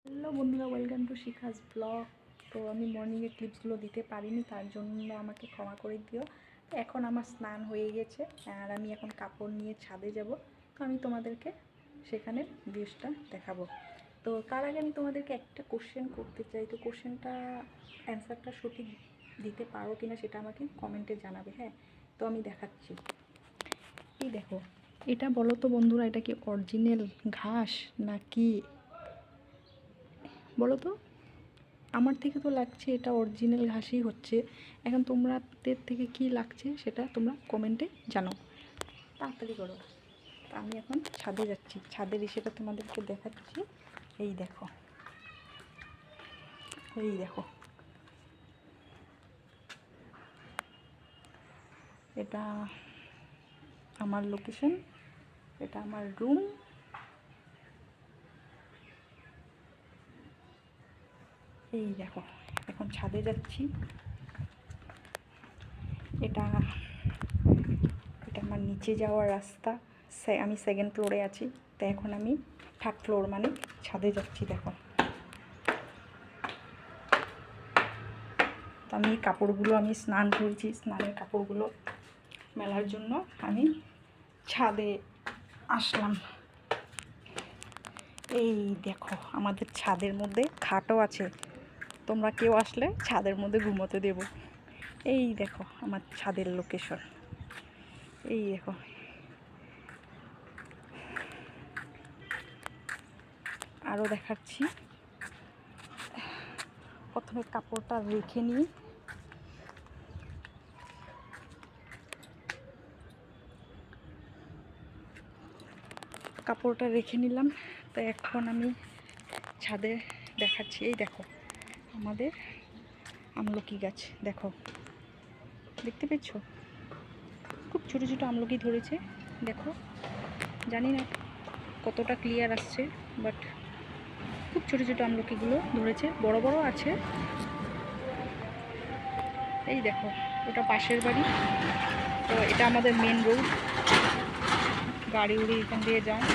Hello বন্ধুরা, welcome to Shikha's blog. তো আমি মর্নিংয়ে ক্লিপসগুলো দিতে পারিনি, তার জন্য আমাকে ক্ষমা করে দিও। তো এখন আমার স্নান হয়ে গেছে আর আমি এখন কাপড় নিয়ে ছাদে যাব। তো আমি তোমাদেরকে সেখানে ভিউজটা দেখাবো। তো তার আগে আমি তোমাদেরকে একটা কোশ্চেন করতে চাই। তো কোশ্চেনটা অ্যান্সারটা সঠিক দিতে পারো কিনা সেটা আমাকে কমেন্টে জানাবে। হ্যাঁ, তো আমি দেখাচ্ছি। এই দেখো, এটা বলো তো বন্ধুরা, এটা কি অরিজিনাল ঘাস নাকি? বলো তো। আমার থেকে তো লাগছে এটা অরিজিনাল ঘাসই হচ্ছে। এখন তোমাদের থেকে কি লাগছে সেটা তোমরা কমেন্টে জানাও, তাড়াতাড়ি করো। আমি এখন ছাদে যাচ্ছি, ছাদের সেটা তোমাদেরকে দেখাচ্ছি। এই দেখো, এই দেখো, এটা আমার লোকেশন, এটা আমার রুম। এই দেখো, এখন ছাদে যাচ্ছি। এটা এটা আমার নিচে যাওয়ার রাস্তা। আমি সেকেন্ড ফ্লোরে আছি, তো এখন আমি থার্ড ফ্লোর মানে ছাদে যাচ্ছি। দেখো, তো আমি কাপড়গুলো আমি স্নান করেছি, স্নানের কাপড়গুলো মেলার জন্য আমি ছাদে আসলাম। এই দেখো, আমাদের ছাদের মধ্যে খাটও আছে, তোমরা কেউ আসলে ছাদের মধ্যে ঘুমোতে দেব। এই দেখো আমার ছাদের লোকেশন, এই দেখো। আরও দেখাচ্ছি। প্রথমে কাপড়টা রেখে নিই। কাপড়টা রেখে নিলাম, তো এখন আমি ছাদে দেখাচ্ছি। এই দেখো আমাদের আমলকি গাছ, দেখো, দেখতে পেয়েছ? খুব ছোটো ছোটো আমলকি ধরেছে, দেখো। জানি না কতটা ক্লিয়ার আসছে, বাট খুব ছোটো ছোটো আমলকিগুলো ধরেছে, বড় বড় আছে। এই দেখো, ওটা পাশের বাড়ি। তো এটা আমাদের মেন রোড, গাড়ি উড়ি এখান দিয়ে যায়।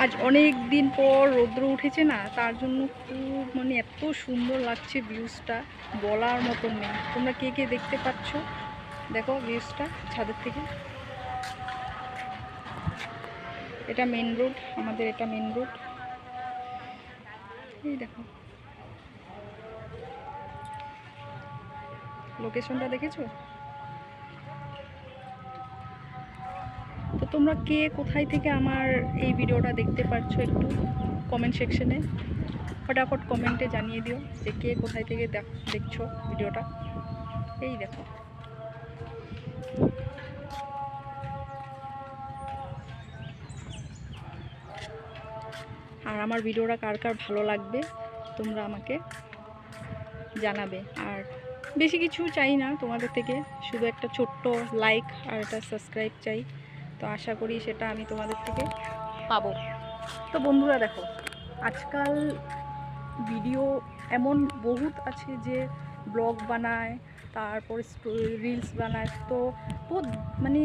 আজ অনেক দিন পর রৌদ্র উঠেছে না, তার জন্য খুব মানে এত সুন্দর লাগছে ভিউজটা, বলার মতন নেই। তোমরা কে কে দেখতে পাচ্ছ দেখো ভিউজটা ছাদের থেকে। এটা মেন রোড আমাদের, এটা মেন রোড। এই দেখো লোকেশনটা, দেখেছো? তো তোমরা কে কোথায় থেকে আমার এই ভিডিওটা দেখতে পাচ্ছ একটু কমেন্ট সেকশনে ফটাফট কমেন্টে জানিয়ে দিও যে কে কোথায় থেকে দেখছো ভিডিওটা। এই দেখো, আর আমার ভিডিওটা কার কার ভালো লাগবে তোমরা আমাকে জানাবে। আর বেশি কিছু চাই না তোমাদের থেকে, শুধু একটা ছোট্ট লাইক আর একটা সাবস্ক্রাইব চাই। তো আশা করি সেটা আমি তোমাদের থেকে পাবো। তো বন্ধুরা দেখো, আজকাল ভিডিও এমন বহুত আছে যে ব্লগ বানায়, তারপরে রিলস বানায়। তো মানে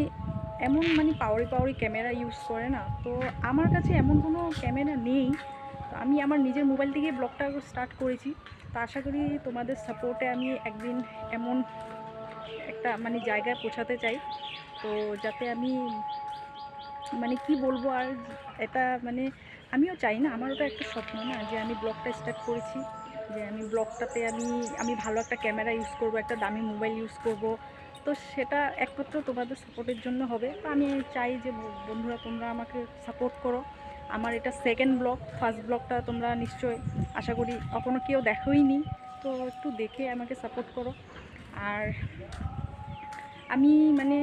এমন মানে পাওয়ারি ক্যামেরা ইউজ করে না। তো আমার কাছে এমন কোনো ক্যামেরা নেই, তো আমি আমার নিজের মোবাইল থেকে ব্লগটা স্টার্ট করেছি। তো আশা করি তোমাদের সাপোর্টে আমি একদিন এমন একটা মানে জায়গায় পৌঁছাতে চাই, তো যাতে আমি মানে কি বলবো আর, এটা মানে আমিও চাই না, আমার ওটা একটা স্বপ্ন না যে আমি ব্লগটা স্টার্ট করেছি, যে আমি ব্লগটাতে আমি ভালো একটা ক্যামেরা ইউজ করব, একটা দামি মোবাইল ইউজ করব। তো সেটা একমাত্র তোমাদের সাপোর্টের জন্য হবে। তো আমি চাই যে বন্ধুরা তোমরা আমাকে সাপোর্ট করো। আমার এটা সেকেন্ড ব্লগ, ফার্স্ট ব্লগটা তোমরা নিশ্চয় আশা করি এখনও কেউ দেখোইনি, তো একটু দেখে আমাকে সাপোর্ট করো। আর আমি মানে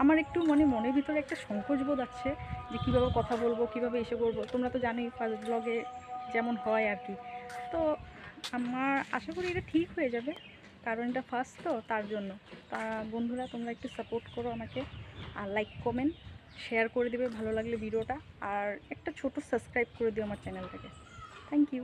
আমার একটু মনের ভিতরে একটা সংকোচ বোধ আছে যে কীভাবে কথা বলবো, কীভাবে এসে করবো। তোমরা তো জানোই ফার্স্ট ব্লগে যেমন হয় আর কি। তো আমার আশা করি এটা ঠিক হয়ে যাবে, কারণ এটা ফার্স্ট তো তার জন্য। তা বন্ধুরা তোমরা একটু সাপোর্ট করো আমাকে, আর লাইক কমেন্ট শেয়ার করে দেবে ভালো লাগলে ভিডিওটা, আর একটা ছোট সাবস্ক্রাইব করে দিও আমার চ্যানেলটাকে। Thank you.